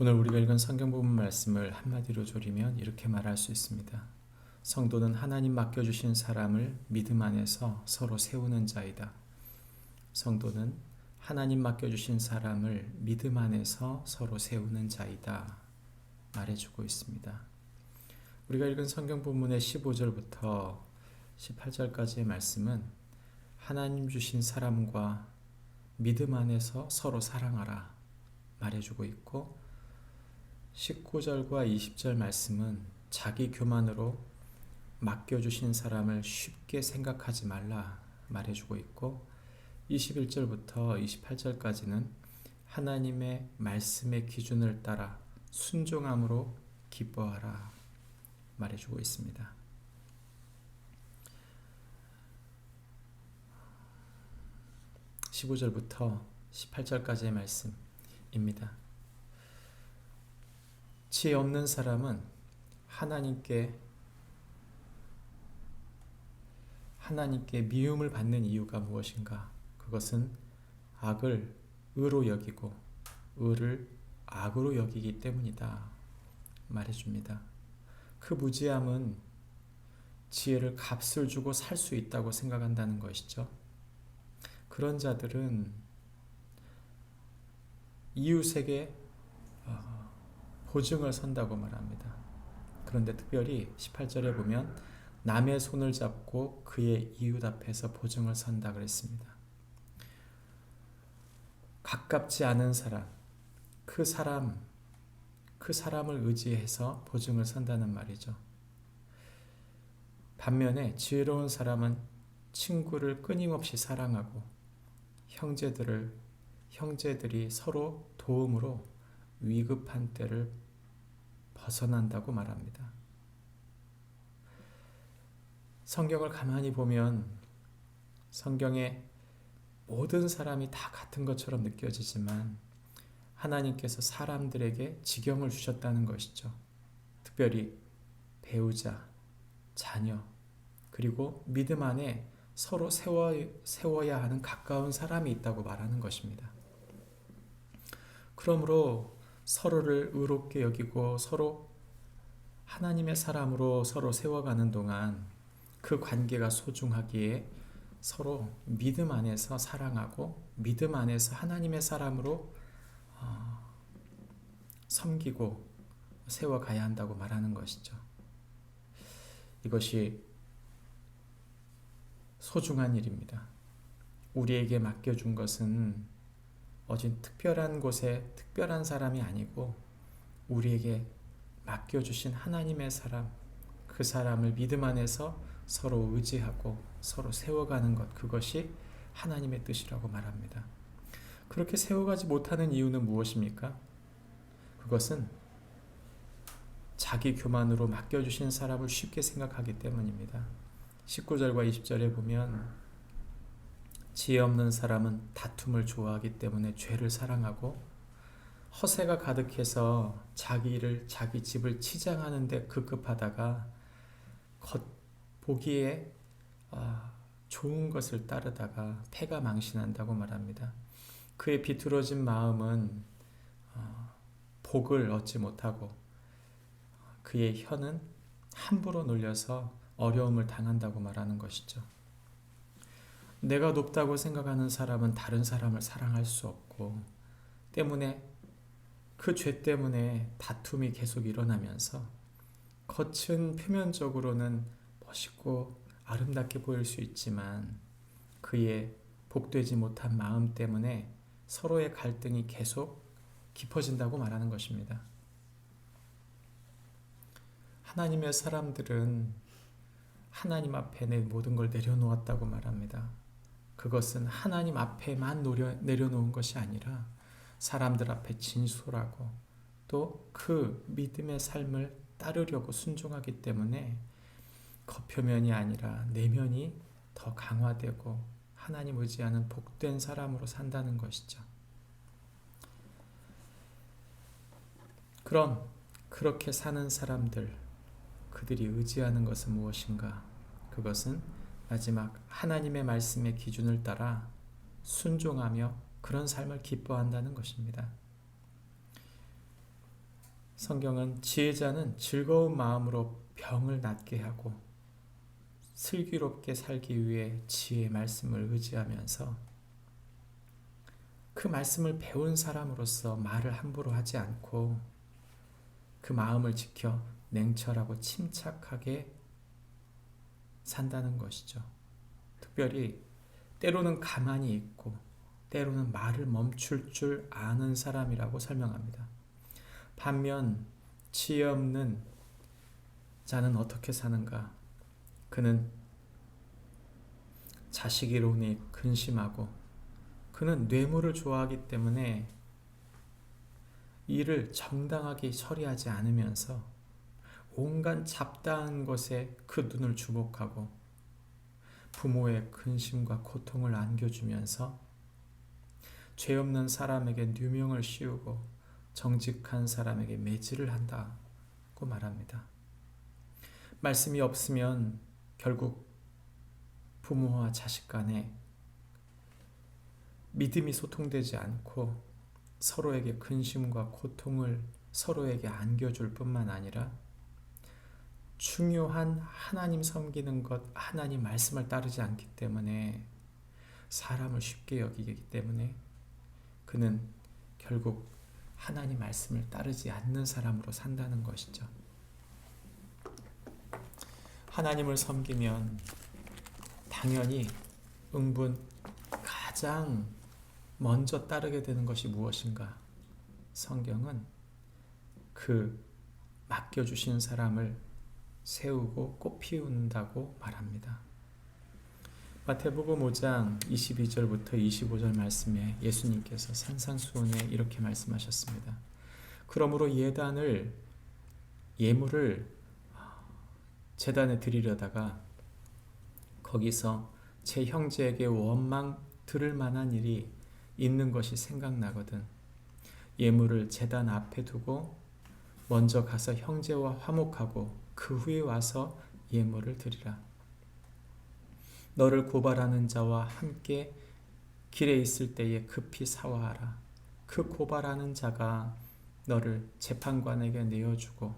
오늘 우리가 읽은 성경 부분 말씀을 한마디로 조리면 이렇게 말할 수 있습니다. 성도는 하나님 맡겨주신 사람을 믿음 안에서 서로 세우는 자이다. 성도는 하나님 맡겨주신 사람을 믿음 안에서 서로 세우는 자이다. 말해주고 있습니다. 우리가 읽은 성경 본문의 15절부터 18절까지의 말씀은 하나님 주신 사람과 믿음 안에서 서로 사랑하라 말해주고 있고, 19절과 20절 말씀은 자기 교만으로 맡겨주신 사람을 쉽게 생각하지 말라 말해주고 있고, 21절부터 28절까지는 하나님의 말씀의 기준을 따라 순종함으로 기뻐하라 말해주고 있습니다. 15절부터 18절까지의 말씀입니다. 지혜 없는 사람은 하나님께 미움을 받는 이유가 무엇인가? 그것은 악을 의로 여기고 의를 악으로 여기기 때문이다 말해줍니다. 그 무지함은 지혜를 값을 주고 살 수 있다고 생각한다는 것이죠. 그런 자들은 이웃에게 보증을 선다고 말합니다. 그런데 특별히 18절에 보면 남의 손을 잡고 그의 이웃 앞에서 보증을 선다 그랬습니다. 가깝지 않은 사람, 그 사람을 의지해서 보증을 선다는 말이죠. 반면에 지혜로운 사람은 친구를 끊임없이 사랑하고 형제들이 서로 도움으로 위급한 때를 벗어난다고 말합니다. 성경을 가만히 보면 성경에 모든 사람이 다 같은 것처럼 느껴지지만 하나님께서 사람들에게 지경을 주셨다는 것이죠. 특별히 배우자, 자녀, 그리고 믿음 안에 서로 세워야 하는 가까운 사람이 있다고 말하는 것입니다. 그러므로 서로를 의롭게 여기고 서로 하나님의 사람으로 서로 세워가는 동안 그 관계가 소중하기에 서로 믿음 안에서 사랑하고 믿음 안에서 하나님의 사람으로 섬기고 세워가야 한다고 말하는 것이죠. 이것이 소중한 일입니다. 우리에게 맡겨준 것은 어진 특별한 곳에 특별한 사람이 아니고 우리에게 맡겨주신 하나님의 사람, 그 사람을 믿음 안에서 서로 의지하고 서로 세워가는 것, 그것이 하나님의 뜻이라고 말합니다. 그렇게 세워가지 못하는 이유는 무엇입니까? 그것은 자기 교만으로 맡겨주신 사람을 쉽게 생각하기 때문입니다. 19절과 20절에 보면 지혜 없는 사람은 다툼을 좋아하기 때문에 죄를 사랑하고 허세가 가득해서 자기 집을 치장하는 데 급급하다가 겉보기에 좋은 것을 따르다가 패가 망신한다고 말합니다. 그의 비뚤어진 마음은 복을 얻지 못하고 그의 혀는 함부로 놀려서 어려움을 당한다고 말하는 것이죠. 내가 높다고 생각하는 사람은 다른 사람을 사랑할 수 없고 때문에 그 죄 때문에 다툼이 계속 일어나면서 겉은 표면적으로는 멋있고 아름답게 보일 수 있지만 그의 복되지 못한 마음 때문에 서로의 갈등이 계속 깊어진다고 말하는 것입니다. 하나님의 사람들은 하나님 앞에 내 모든 걸 내려놓았다고 말합니다. 그것은 하나님 앞에만 내려놓은 것이 아니라 사람들 앞에 진솔하고 또 그 믿음의 삶을 따르려고 순종하기 때문에 겉표면이 아니라 내면이 더 강화되고 하나님 의지하는 복된 사람으로 산다는 것이죠. 그렇게 사는 사람들, 그들이 의지하는 것은 무엇인가? 그것은 마지막 하나님의 말씀의 기준을 따라 순종하며 그런 삶을 기뻐한다는 것입니다. 성경은 지혜자는 즐거운 마음으로 병을 낫게 하고 슬기롭게 살기 위해 지혜의 말씀을 의지하면서 그 말씀을 배운 사람으로서 말을 함부로 하지 않고 그 마음을 지켜 냉철하고 침착하게 산다는 것이죠. 특별히 때로는 가만히 있고 때로는 말을 멈출 줄 아는 사람이라고 설명합니다. 반면 지혜 없는 자는 어떻게 사는가? 그는 자식 이론에 근심하고 그는 뇌물을 좋아하기 때문에 일을 정당하게 처리하지 않으면서 온갖 잡다한 것에 그 눈을 주목하고 부모의 근심과 고통을 안겨주면서 죄 없는 사람에게 누명을 씌우고 정직한 사람에게 매질을 한다고 말합니다. 말씀이 없으면 결국 부모와 자식 간에 믿음이 소통되지 않고 서로에게 근심과 고통을 서로에게 안겨줄 뿐만 아니라 중요한 하나님 섬기는 것, 하나님 말씀을 따르지 않기 때문에 사람을 쉽게 여기기 때문에 그는 결국 하나님 말씀을 따르지 않는 사람으로 산다는 것이죠. 하나님을 섬기면 당연히 응분 가장 먼저 따르게 되는 것이 무엇인가? 성경은 그 맡겨주신 사람을 세우고 꽃피운다고 말합니다. 마태복음 5장 22절부터 25절 말씀에 예수님께서 산상수훈에 이렇게 말씀하셨습니다. 그러므로 예물을 제단에 드리려다가 거기서 제 형제에게 원망 들을 만한 일이 있는 것이 생각나거든 예물을 제단 앞에 두고 먼저 가서 형제와 화목하고 그 후에 와서 예물을 드리라. 너를 고발하는 자와 함께 길에 있을 때에 급히 사화하라. 그 고발하는 자가 너를 재판관에게 내어주고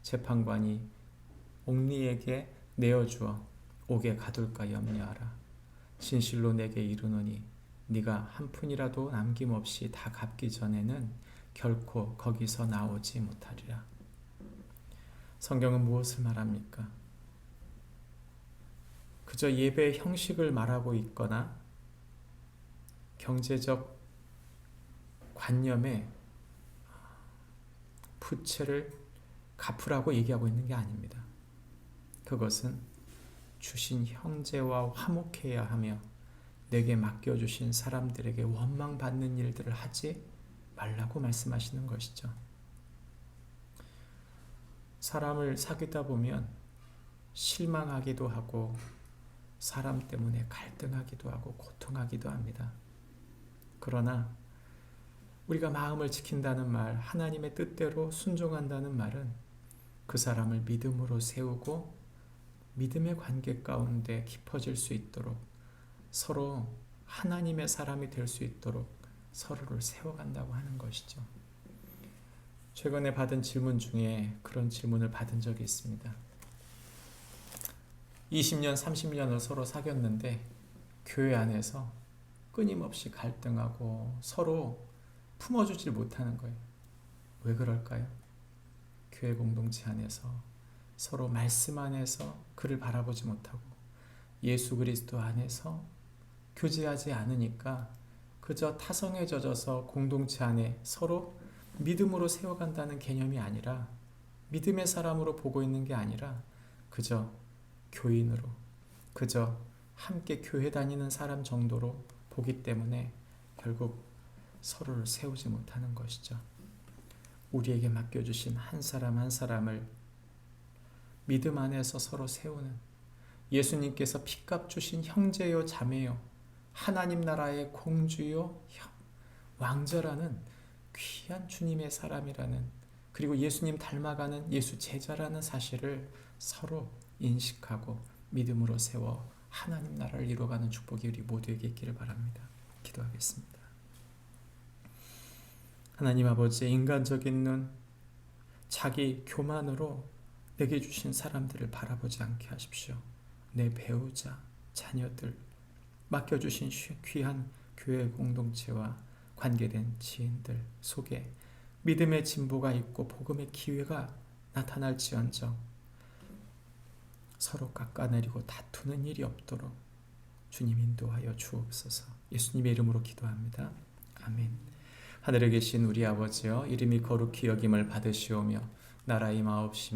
재판관이 옥리에게 내어주어 옥에 가둘까 염려하라. 진실로 내게 이르노니 네가 한 푼이라도 남김없이 다 갚기 전에는 결코 거기서 나오지 못하리라. 성경은 무엇을 말합니까? 그저 예배의 형식을 말하고 있거나 경제적 관념에 부채를 갚으라고 얘기하고 있는 게 아닙니다. 그것은 주신 형제와 화목해야 하며 내게 맡겨주신 사람들에게 원망받는 일들을 하지 말라고 말씀하시는 것이죠. 사람을 사귀다 보면 실망하기도 하고 사람 때문에 갈등하기도 하고 고통하기도 합니다. 그러나 우리가 마음을 지킨다는 말, 하나님의 뜻대로 순종한다는 말은 그 사람을 믿음으로 세우고 믿음의 관계 가운데 깊어질 수 있도록 서로 하나님의 사람이 될 수 있도록 서로를 세워간다고 하는 것이죠. 최근에 받은 질문 중에 그런 질문을 받은 적이 있습니다. 20년, 30년을 서로 사귀었는데 교회 안에서 끊임없이 갈등하고 서로 품어주질 못하는 거예요. 왜 그럴까요? 교회 공동체 안에서 서로 말씀 안에서 그를 바라보지 못하고 예수 그리스도 안에서 교제하지 않으니까 그저 타성에 젖어서 공동체 안에 서로 믿음으로 세워간다는 개념이 아니라 믿음의 사람으로 보고 있는 게 아니라 그저 교인으로 그저 함께 교회 다니는 사람 정도로 보기 때문에 결국 서로를 세우지 못하는 것이죠. 우리에게 맡겨주신 한 사람 한 사람을 믿음 안에서 서로 세우는 예수님께서 피값 주신 형제요 자매요 하나님 나라의 공주요 왕자라는 귀한 주님의 사람이라는 그리고 예수님 닮아가는 예수 제자라는 사실을 서로 인식하고 믿음으로 세워 하나님 나라를 이루어가는 축복이 우리 모두에게 있기를 바랍니다. 기도하겠습니다. 하나님 아버지 인간적인 눈 자기 교만으로 내게 주신 사람들을 바라보지 않게 하십시오. 내 배우자, 자녀들, 맡겨주신 귀한 교회 공동체와 관계된 지인들 속에 믿음의 진보가 있고 복음의 기회가 나타날지언정 서로 깎아내리고 다투는 일이 없도록 주님 인도하여 주옵소서. 예수님의 이름으로 기도합니다. 아멘. 하늘에 계신 우리 아버지여, 이름이 거룩히 여김을 받으시오며 나라의 마옵심이